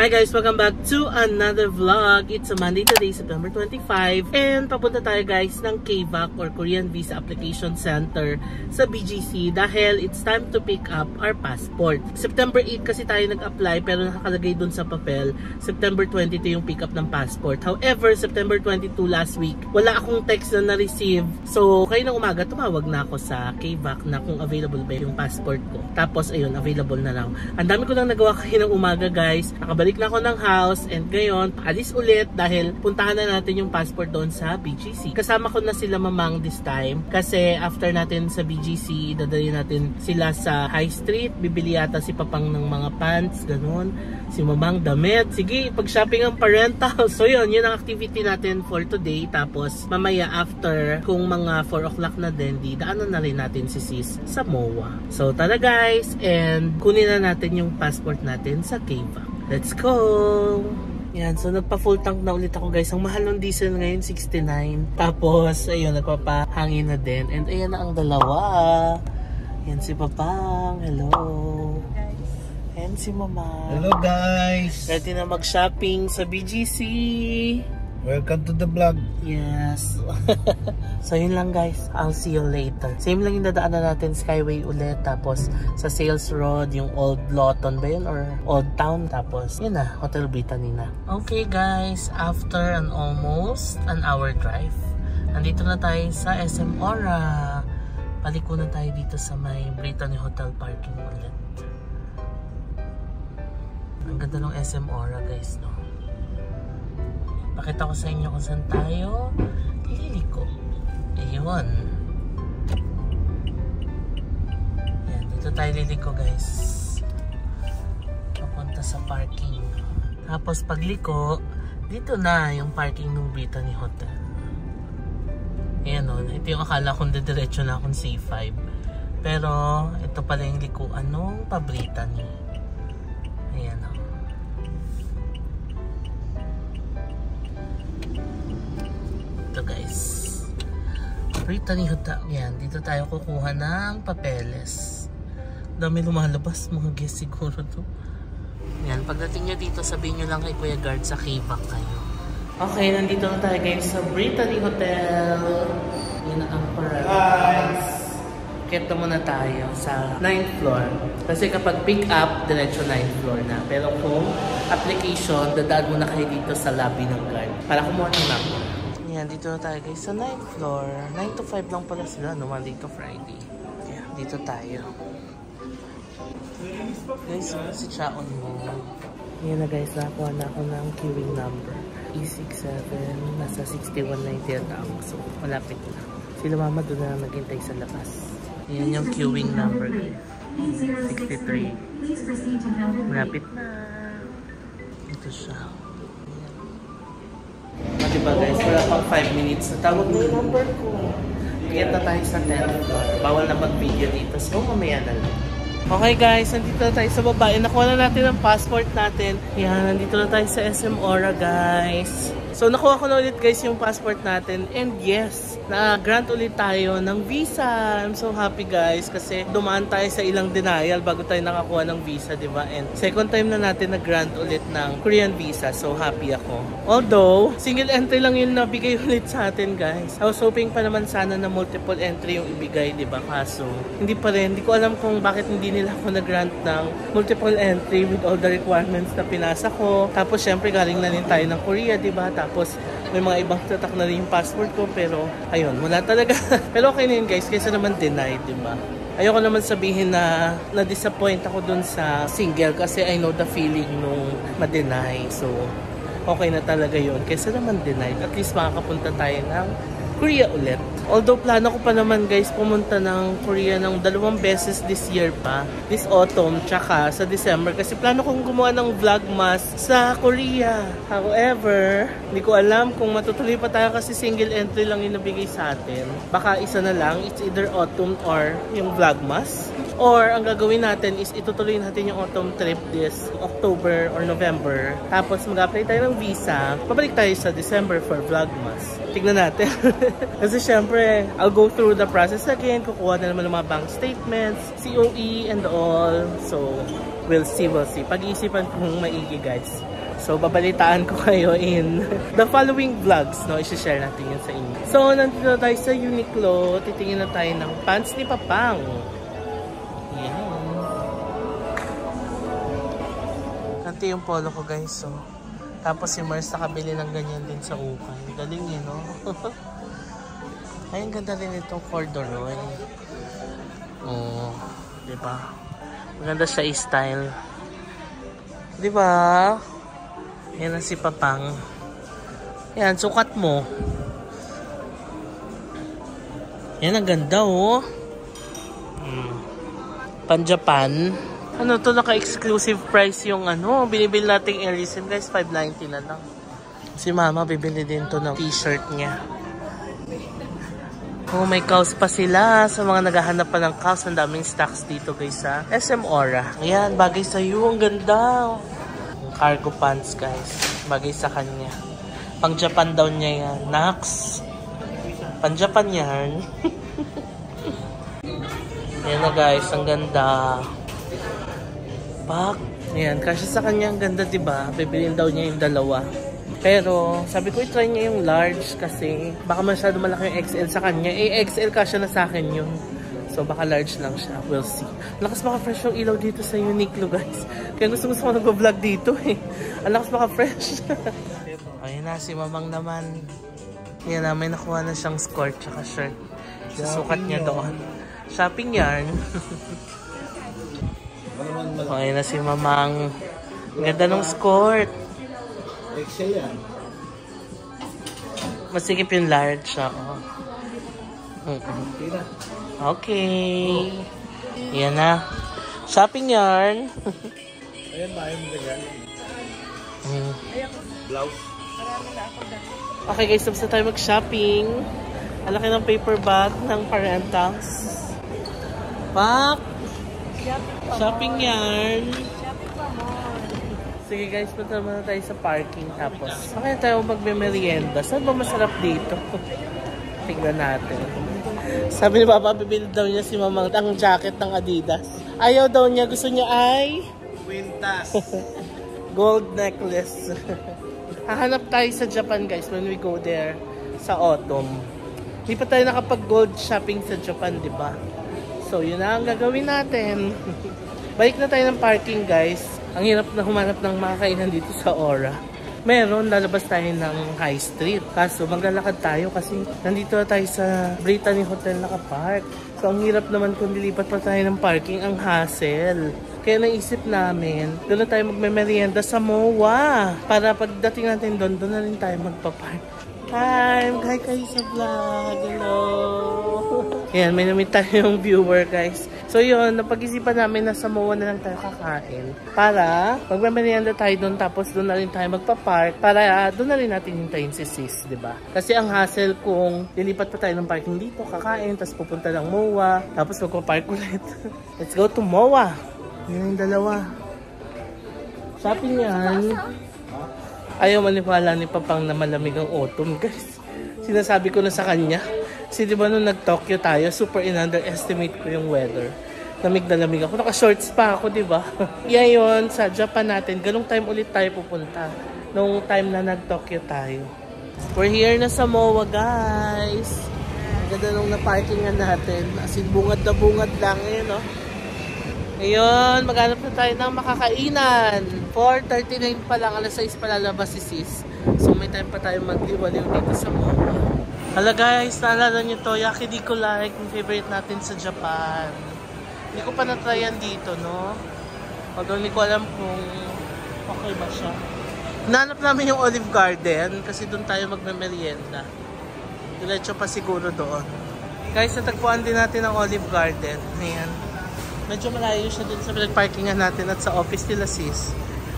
Hi guys, welcome back to another vlog. It's a Monday today, September 25. And papunta tayo guys ng KVAC or Korean Visa Application Center sa BGC dahil it's time to pick up our passport. September 8 kasi tayo nag-apply pero nakakalagay dun sa papel September 22 yung pick up ng passport. However, September 22 last week, wala akong text na na-receive. So, kayo ng umaga, tumawag na ako sa KVAC na kung available ba yung passport ko. Tapos, ayun, available na lang. Ang dami ko lang nagawa kayo ng umaga guys. Balik na ako ng house and ngayon, paalis ulit dahil puntahan na natin yung passport doon sa BGC. Kasama ko na sila mamang this time kasi after natin sa BGC, dadali natin sila sa High Street. Bibili yata si Papang ng mga pants, ganun. Si mamang damit. Sige, pag-shopping ang parental. So yun ang activity natin for today. Tapos mamaya after, kung mga 4 o'clock na din, daanan na rin natin si sis sa MOA. So tara guys, and kunin na natin yung passport natin sa KVAC. Let's go! Yan, so nagpa-full tank na ulit ako guys. Ang mahal ng diesel ngayon, 69. Tapos, ayun, nagpapahangin na din. And ayan na ang dalawa. Yan si Papang. Hello. And si Mama. Hello guys. Ready na mag-shopping sa BGC. Welcome to the vlog. Yes. So yun lang guys. I'll see you later. Same lang yung dadaanan natin, Skyway ulit. Tapos sa Sales Road, yung Old Lawton ba yun? Or Old Town. Tapos yun na, Hotel Brittany na. Okay guys, after almost an hour drive, nandito na tayo sa SM Aura. Paliko na tayo dito sa may Brittany Hotel parking ulit. Ang ganda ng SM Aura guys, no? Pakita ko sa inyo kung saan tayo liliko. Ayun. Ayan, dito tayo liliko guys. Papunta sa parking. Tapos pagliko, dito na yung parking ng Brittany Hotel. Ayan o, ito yung akala kong didiretso na akong C5. Pero ito pala yung likuan ng pa-Brittany. Ayan o. Ito guys, Brittany Hotel. Yan, dito tayo kukuha ng papeles. Dami lumalabas, mga guest siguro to. Yan, pagdating nyo dito, sabihin nyo lang kay Kuya Guard sa KVAC kayo. Okay, nandito na tayo guys sa Brittany Hotel. Yan ang paradise. Kito muna tayo sa 9th floor. Kasi kapag pick up, diretso 9th floor na. Pero kung application, dadaan muna kayo dito sa lobby ng guard para kumuha ng number. Yan, dito na tayo guys sa 9th floor. 9 to 5 lang pala sila, no? Monday to Friday. Yan, dito tayo. Guys, si Chaon mo. Yan na guys, nakakuha na ako ng queuing number. E67, nasa 6190 ang so malapit na. Sila mama doon na naghintay sa labas. Yan yung queuing number guys. 63. Malapit na. Ito siya. Diba guys, wala pang 5 minutes na tawag mo yung number ko. Kaya na tayo sa 10th floor. Bawal na mag-video dito, so mamaya na lang. Okay guys, nandito na tayo sa baba. Nakuha na natin ang passport natin. Yan, nandito na tayo sa SM Aura guys. So nakuha ko na ulit guys yung passport natin. And yes, na-grant ulit tayo ng visa. I'm so happy guys kasi dumaan tayo sa ilang denial bago tayo nakakuha ng visa, diba? And second time na natin na-grant ulit ng Korean visa. So happy ako. Although, single entry lang yung nabigay ulit sa atin guys. I was hoping pa naman sana na multiple entry yung ibigay, diba? Kaso, hindi pa rin. Hindi ko alam kung bakit hindi nila ako na-grant ng multiple entry with all the requirements na pinasa ko. Tapos syempre galing na rin tayo ng Korea, diba? Tapos may mga ibang tatak na rin yung passport ko pero ayun, wala talaga. Pero okay na yun guys, kaysa naman denied, diba? Ayoko naman sabihin na na-disappoint ako dun sa single kasi I know the feeling nung ma-deny. So, okay na talaga yun. Kaysa naman denied, at least makakapunta tayo ng Korea ulit. Although plano ko pa naman guys pumunta ng Korea ng 2 beses this year pa. This autumn tsaka sa December. Kasi plano kong gumawa ng vlogmas sa Korea. However, hindi ko alam kung matutuloy pa tayo kasi single entry lang yung nabigay sa atin. Baka isa na lang. It's either autumn or yung vlogmas. Or ang gagawin natin is itutuloy natin yung autumn trip this October or November. Tapos mag-apply tayo ng visa. Pabalik tayo sa December for vlogmas. Tignan natin. Kasi syempre, I'll go through the process again. Kukuha na naman ng mga bank statements, COE and all. So, we'll see. Pag-iisipan kong maigi guys. So, babalitaan ko kayo in the following vlogs, no? I-share natin yun sa inyo. So, nandito na tayo sa Uniqlo. Titingin na tayo ng pants ni Papang. Yan. Kanti yung polo ko, guys. So, tapos si Mars nakabili ng ganyan din sa ukay. Galing yun, no? Ay, ang ganda rin itong corduroy. Oh, diba? Maganda siya i-style. Diba? Yan na si Papang. Yan, sukat mo. Yan, ang ganda, oh. Pan-Japan. Ano to, naka-exclusive price yung ano, binibili nating Elysium, guys, $5.90 na lang. Si Mama, bibili din to ng t-shirt niya. Oh, may kaos pa sila. Sa mga naghahanap pa ng kaos, ang daming stocks dito, guys, sa SM Aura. Ayan, bagay sa'yo, ang ganda. Cargo pants, guys. Bagay sa kanya. Pang Japan daw niya yan. Nax. Pang Japan yan. Yan na, guys. Ang ganda. Pak. Ayan. Kasi sa kanya ang ganda, diba? Bibilin daw niya yung dalawa. Pero, sabi ko, i-try niya yung large kasi baka masyado malaki yung XL sa kanya. Eh, XL kasya na sa akin yun. So, baka large lang siya. We'll see. Lakas maka-fresh yung ilaw dito sa Uniqlo, guys. Kaya gusto ko nag-vlog dito, eh. Ang lakas maka-fresh. Ayun na, si Mamang naman. Yan na, may nakuha na siyang skirt tsaka shirt. Susukat niya doon. Shopping yarn. Ayun na si Mamang. Ganda ng skirt. XL yan. Masikip yung large, oo. Okay. Yan na. Shopping yarn. Ayan ba? Ayan ba yan? Blouse. Okay guys, tapos na tayo mag-shopping. Ang laki ng paper bag ng parentals. Pak! Shopping yarn. Sige guys, punta naman tayo sa parking. Tapos, kaya tayo magme-merienda. Saan ba masarap dito? Tignan natin. Sabi ni Papa, bibili daw niya si Mamang ang jacket ng Adidas. Ayaw daw niya, gusto niya ay Quintas. gold necklace. Hahanap tayo sa Japan guys when we go there sa autumn. Hindi pa tayo nakapag-gold shopping sa Japan, di ba? So, yun na ang gagawin natin. Balik na tayo ng parking guys. Ang hirap na humanap ng mga kainan dito sa Aura. Meron, lalabas tayo ng High Street. Kaso, maglalakad tayo kasi nandito na tayo sa Brittany Hotel nakapark. So, ang hirap naman kung dilipat pa tayo ng parking, ang hassle. Kaya naisip namin, doon na tayo magme-merienda sa MOA. Para pagdating natin doon, doon na rin tayo magpapark. Hi! Mag-hi kayo sa vlog. Hello! Ayan, may namit tayong viewer guys. So yun, napag-isipan namin na sa MOA na lang tayo kakain. Para magme-merienda tayo doon, tapos doon na rin tayo magpa-park. Para doon na rin natin hintayin si sis, diba? Kasi ang hassle kung lilipat pa tayo ng parking dito, kakain, tapos pupunta ng MOA, tapos magpa-park ulit. Let's go to MOA! Yan yung dalawa. Shopping yan. Ayaw maniwala ni Papang na malamig ang autumn, guys. Sinasabi ko na sa kanya. Kasi diba nung nag-Tokyo tayo, super in-underestimate ko yung weather. Lamig na lamig ako. Naka-shorts pa ako, diba? Yan yun, sa Japan natin. Ganong time ulit tayo pupunta. Nung time na nag-Tokyo tayo. We're here na sa MOA, guys. Ang ganda nung na-parkingan natin. As in, bungad na bungad lang. Ayan, no? Ngayon, maghanap na tayo ng makakainan. 4:39 pa lang, alas 6 pa lalabas si sis. So may time pa tayo magliwaliw dito sa MOA. Hala guys, naalala nyo to, Yakiniku like, yung favorite natin sa Japan. Hindi ko pa na-try yan dito, no? Although hindi ko alam kung okay ba siya. Nanap namin yung Olive Garden kasi doon tayo magme-merienda. Diretso pa siguro doon. Guys, natagpuan din natin ang Olive Garden. Ayan. Medyo malayo siya dun sa pinag-parkingan natin at sa office nila sis.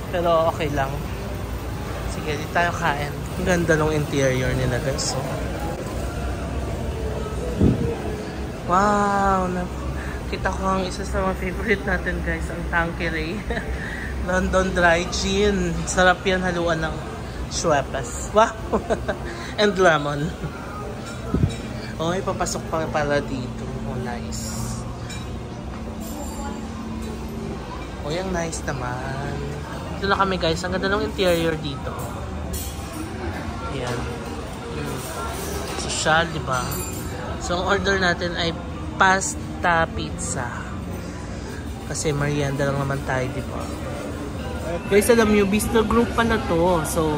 Pero okay lang. Sige, di tayo kain. Ang ganda ng interior nila guys. So, wow! Kita ko ang isa sa mga favorite natin guys. Ang Tanqueray. London Dry Gin. Sarap yan, haluan ng Schweppes. Wow! And lemon. Oh, ipapasok pa pala dito. Oh, nice. Oh, yung nice naman. Ito na kami guys. Ang ganda ng interior dito. Ayan. Social, di ba? So, ang order natin ay pasta pizza. Kasi merienda lang naman tayo, di ba? Guys, alam nyo, Bistro Group pala to. So,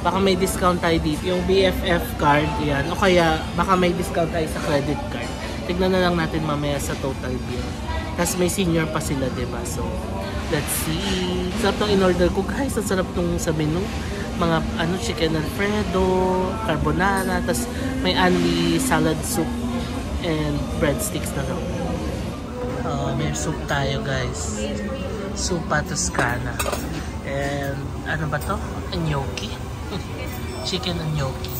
baka may discount tayo dito. Yung BFF card, yan. O kaya, baka may discount tayo sa credit card. Tignan na lang natin mamaya sa total bill. Tapos may senior pa sila, diba? So, let's see. Sarap ng in-order ko, guys. Ang sarap nung sa menu. Mga, chicken alfredo, carbonara, tapos may only salad soup and breadsticks na lang. May soup tayo, guys. Supa Toscana. And, ano ba to? Gnocchi. Chicken gnocchi.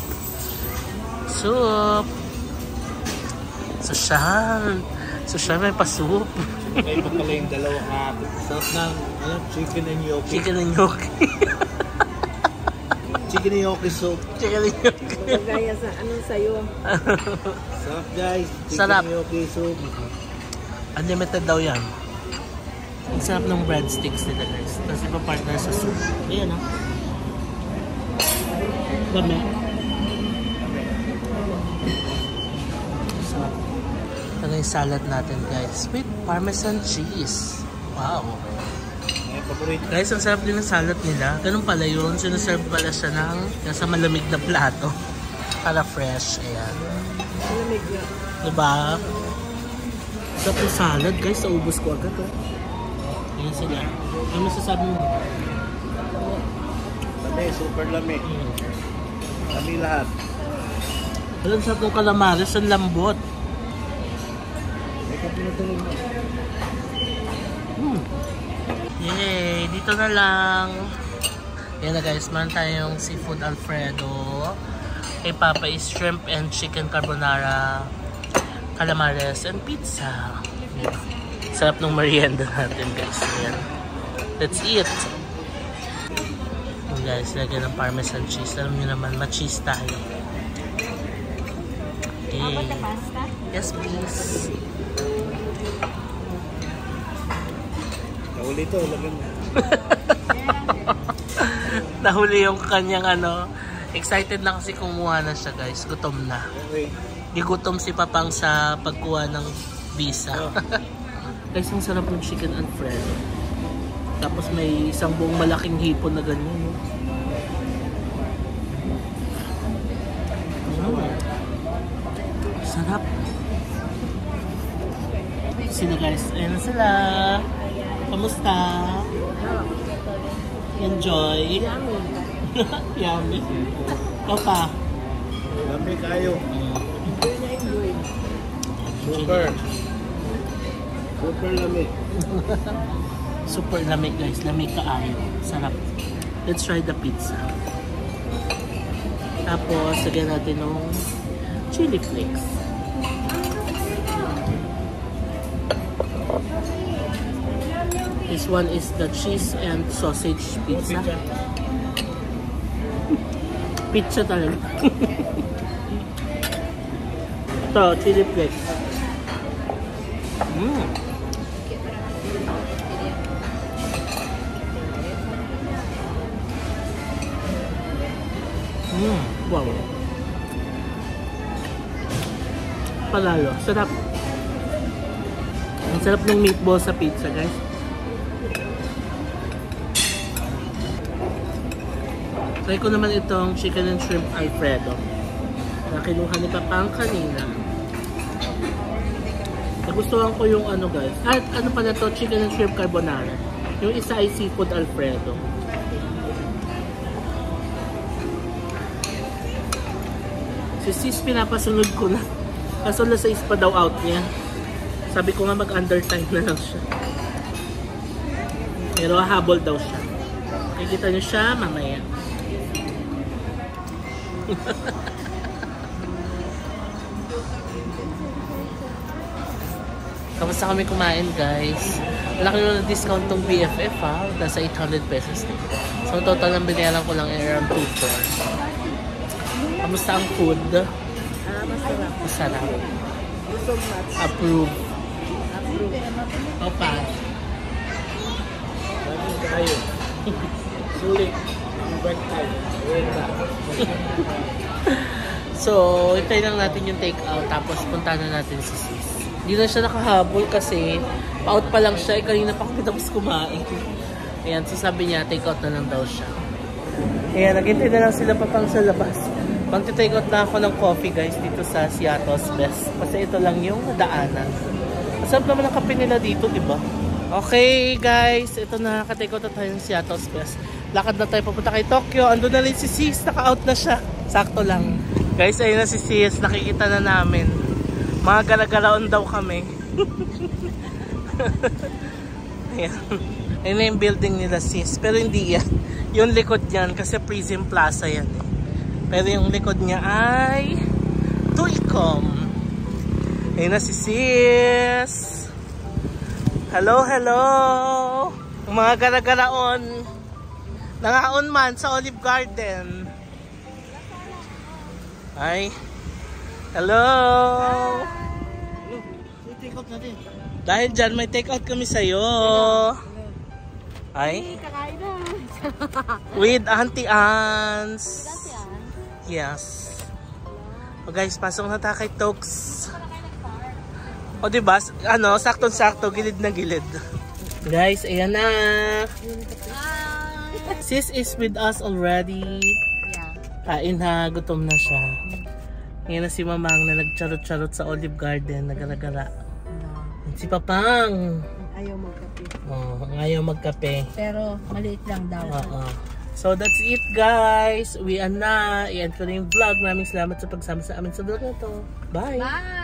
Soup. Social, may pa-soup. May iba pala yung dalawang sarap ng chicken and gnocchi. Chicken and gnocchi. Chicken and gnocchi soup. Chicken and gnocchi. Gaya sa sa'yo. Sarap guys. Chicken Sarap. and gnocchi soup. Unlimited daw yan. Ang sarap ng breadsticks nila guys. Tapos ipa partner sa soup. Ayan Dami. Sarap. Ito yung salad natin guys. With parmesan cheese. Wow. Guys, ang sarap din ng salad nila. Ganun pala yun. Sinuserve pala siya ng nasa malamig na plato. Para fresh. Ayan. Malamig na. Diba? Sarap yung salad guys. Naubos ko agad Ayan sila. Ano masasabi mo? Lami, super lami. Lami lahat. Alam sarap ng calamares. Ang lambot. May kapinutulog mo. Yay! Dito na lang. Yan na guys. Meron tayong seafood alfredo. Kay Papa is shrimp and chicken carbonara. Calamares and pizza. Yan. Sarap ng merienda natin guys. Ayan. Let's eat. Ayan guys, lagyan ng parmesan cheese. Alam nyo naman, ma-cheese tayo. Okay. Yes please. Nahuli ito, lagyan mo. Nahuli yung kanyang excited na kasi kumuha na siya guys. Gutom na. Okay. Gigutom si Papang sa pagkuha ng visa. Guys, ang sarap ng chicken alfredo. Tapos may isang buong malaking hipon na ganyan. Sarap. Sila guys. Ayan na sila. Kamusta? Enjoy? Yummy. Opa. Lami kayo. Super. Super lami. Super lamig guys. Lamig kaayo. Sarap. Let's try the pizza. Tapos, lagyan natin ng chili flakes. This one is the cheese and sausage pizza. Pizza talaga. Ito, chili flakes. Wow. Palalo. Sarap. Ang sarap ng meatball sa pizza, guys. Try ko naman itong chicken and shrimp alfredo na kinuha ni Papang kanina. Nagustuhan ko yung guys. At ano pala to, chicken and shrimp carbonara. Yung isa ay seafood alfredo. Si sis pinapasunod ko na. Kaso na 6 pa daw out niya. Sabi ko nga mag-undertime na lang siya. Pero habol daw siya. Kikita niyo siya mamaya. Kamusta kami kumain guys? Malaki na discount tong BFF ha. Nasa 800 pesos din. So total ng binayaran ko lang around 2.4. Kamusta ang food? Masarap. Masarap. So much. Approve. Approve. Opa. Lami kayo. sulit. Ang break time. So, hintayin lang natin yung take out tapos punta na natin si sis. Hindi na siya nakahabol kasi pa-out pa lang siya. Kanina pa kami tapos kumain. Ayan, so sabi niya, take out na lang daw siya. Ayan, naghintay na lang sila papang sa labas. Magti-take out na ako ng coffee guys dito sa Seattle's Best. Kasi ito lang yung daanan. Masarap naman ang kape nila dito, di ba? Okay guys, ito na, naka-take out na tayo ng Seattle's Best. Lakad na tayo papunta kay Tokyo. Ando na rin si sis, naka-out na siya. Sakto lang. Guys, ayun na si sis, nakikita na namin. Mga galagalaon daw kami. Ayan. Ayun na yung building nila sis. Pero hindi yan. Yung likod yan, kasi Prism Plaza yan. Pero yung likod niya ay Tuicom. Ayun na si sis. Hello, hello. Mga galagalaon. Nangaon man sa Olive Garden. Ay. Hello. Take out natin. Dahil dyan, may take out kami sa'yo. Ay. Kakain na. With Auntie Ans. Yes. O guys, pasok na tayo kay Tokes. O diba, ano, saktong-sakto, gilid na gilid. Guys, ayan na. Sis is with us already. Yeah. Kain ha, gutom na siya. Ngayon na si Mamang na nagcharot-charot sa Olive Garden, nagala-gala. Si Papang. Ayaw magkape. Oh, ayaw magkape. Pero maliit lang daw. So that's it guys. Uwian na. I-end ko na yung vlog. Maraming salamat sa pagsama sa amin sa vlog na to. Bye! Bye!